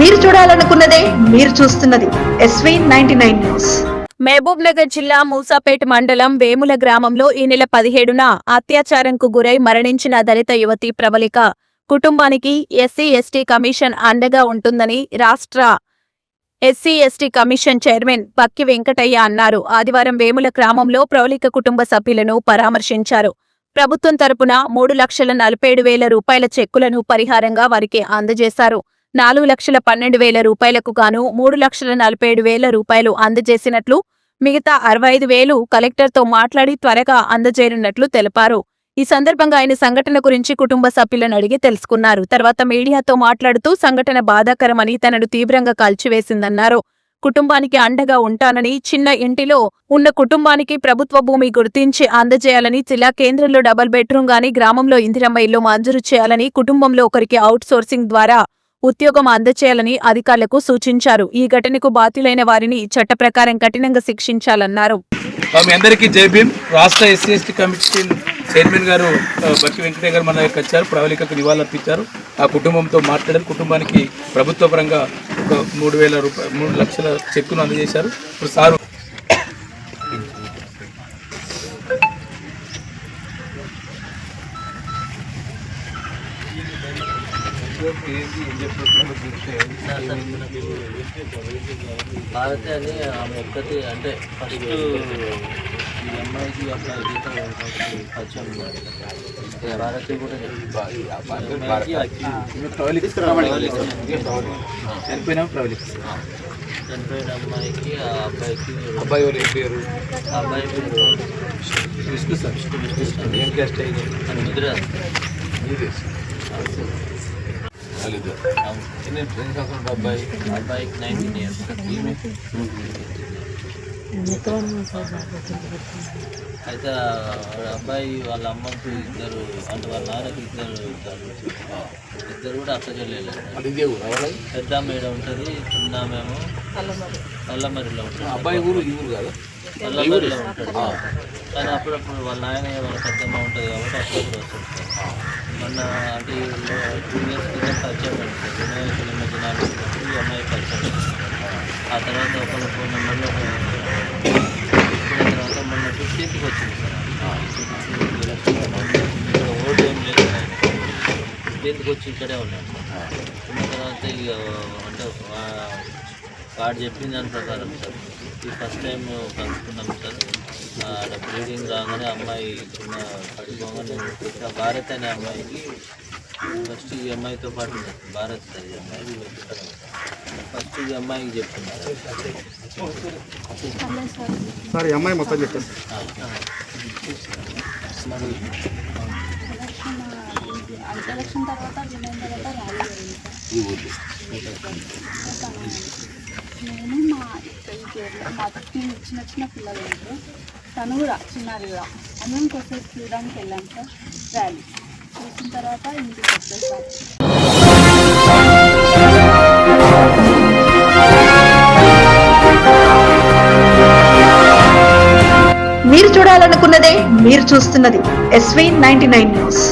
మీరు చూడాలనుకున్నదే మీరు చూస్తున్నది SV99 న్యూస్. మహబూబ్ నగర్ జిల్లా మూసాపేట్ మండలం వేముల గ్రామంలో ఈ నెల 17న అత్యాచారంకు గురై మరణించిన దళిత యువతి ప్రబలిక కుటుంబానికి SC/ST కమిషన్ అండగా ఉంటుందని రాష్ట్ర SC/ST commission chairman Pakki Venkataiah అన్నారు. ఆదివారం వేముల గ్రామంలో ప్రబలిక కుటుంబ సభ్యులను పరామర్శించారు. ప్రభుత్వం తరపున 3,47,000 రూపాయల చెక్కులను పరిహారంగా వారికి అందజేశారు. 4,12,000 రూపాయలకు గాను 3,47,000 రూపాయలు అందజేసినట్లు, మిగతా 65,000 కలెక్టర్తో మాట్లాడి త్వరగా అందజేయనున్నట్లు తెలిపారు. ఈ సందర్భంగా ఆయన సంఘటన గురించి కుటుంబ సభ్యులను అడిగి తెలుసుకున్నారు. తర్వాత మీడియాతో మాట్లాడుతూ సంఘటన బాధాకరమని, తనను తీవ్రంగా కలిచివేసిందన్నారు. కుటుంబానికి అండగా ఉంటానని, చిన్న ఇంటిలో ఉన్న కుటుంబానికి ప్రభుత్వ భూమి గుర్తించి అందజేయాలని, జిల్లా కేంద్రంలో డబుల్ బెడ్రూమ్ గాని గ్రామంలో ఇందిరమ్మ ఇల్లు మంజూరు చేయాలని, కుటుంబంలో ఒకరికి అవుట్ సోర్సింగ్ ద్వారా ఉద్యోగం అందచేయాలని అధికారులకు సూచించారు. ఈ ఘటనకు బాధ్యులైన వారిని చట్ట ప్రకారం కఠినంగా శిక్షించాలన్నారు. అందరికీ జై భీమ్. రాష్ట్ర SC/ST కమిషన్ చైర్మన్ గారు బక్కి వెంకటయ్య గారు మన దగ్గరికి వచ్చారు. ప్రవళికకు నివాళులర్పించారు. ఆ కుటుంబంతో మాట్లాడారు. కుటుంబానికి ప్రభుత్వ పరంగా ఒక 3,000 రూపాయలు 3 లక్షల చెక్కును అందజేశారు. ఇప్పుడు సారు భారతి అని ఆమె ఒక్కటి అంటే ఫస్ట్ ఈ అమ్మాయికి అబ్బాయికి పరిచయం భారతి కూడా చనిపోయిన అమ్మాయికి ఆ అబ్బాయికి అబ్బాయి వాళ్ళు ఏం పేరు? అబ్బాయి పేరు విష్ణు సార్. ఏం క్యాస్ట్ అయింది? గుజరాత్. అబ్బాయికి 19 years. అయితే అబ్బాయి వాళ్ళ అమ్మకు ఇద్దరు అంటే వాళ్ళ నాన్నకి ఇద్దరు కూడా అక్క చెల్లెలు. పెద్ద మేడ ఉంటుంది, చిన్న మేము అల్లమరిలో ఉంటుంది. అబ్బాయి ఊరు ఈ ఊరు కాదు, అల్లమరిలో ఉంటుంది. కానీ అప్పుడప్పుడు వాళ్ళ నాయన వాళ్ళ పెద్దమ్మ ఉంటుంది కాబట్టి అప్పుడప్పుడు వస్తుంది. మొన్న అంటే 2 years క్రితం పరిచయం పెడుతుంది. వినాయకుల మధ్య నాలుగు ఈ అమ్మాయి పరిచయం. ఆ తర్వాత ఒకళ్ళ ఫోన్ నెంబర్లో తర్వాత మొన్న 15th వచ్చింది సార్. ఓటు ఏం లేదు, 15th వచ్చి ఇక్కడే ఉన్నాను సార్. ఉన్న తర్వాత ఇక అంటే వాడు చెప్పిన దాని ప్రకారం సార్ ఈ ఫస్ట్ టైం కలుసుకున్నాం సార్. బ్లీడింగ్ రాగానే అమ్మాయి చిన్న పడిపోగానే నేను భారత్ అనే అమ్మాయికి ఫస్ట్ ఈ అమ్మాయితో పాటు భారత్ సార్. ఈ అమ్మాయి ఫస్ట్ ఈ అమ్మాయికి చెప్తున్నారు సార్. ఈ అమ్మాయి మొత్తం చెప్పారు. ఎలక్షన్ తర్వాత వినైన తర్వాత ర్యాలీ జరిగింది సార్. నేను మా మాకు చిన్న పిల్లలు ఉంటారు, తను కూడా చిన్నది కూడా. అందరం కోసం చూడడానికి వెళ్ళాం సార్. ర్యాలీ చూసిన తర్వాత ఇంటికి వచ్చాం సార్. మీరు చూడాలనుకున్నదే మీరు చూస్తున్నది SV99 న్యూస్.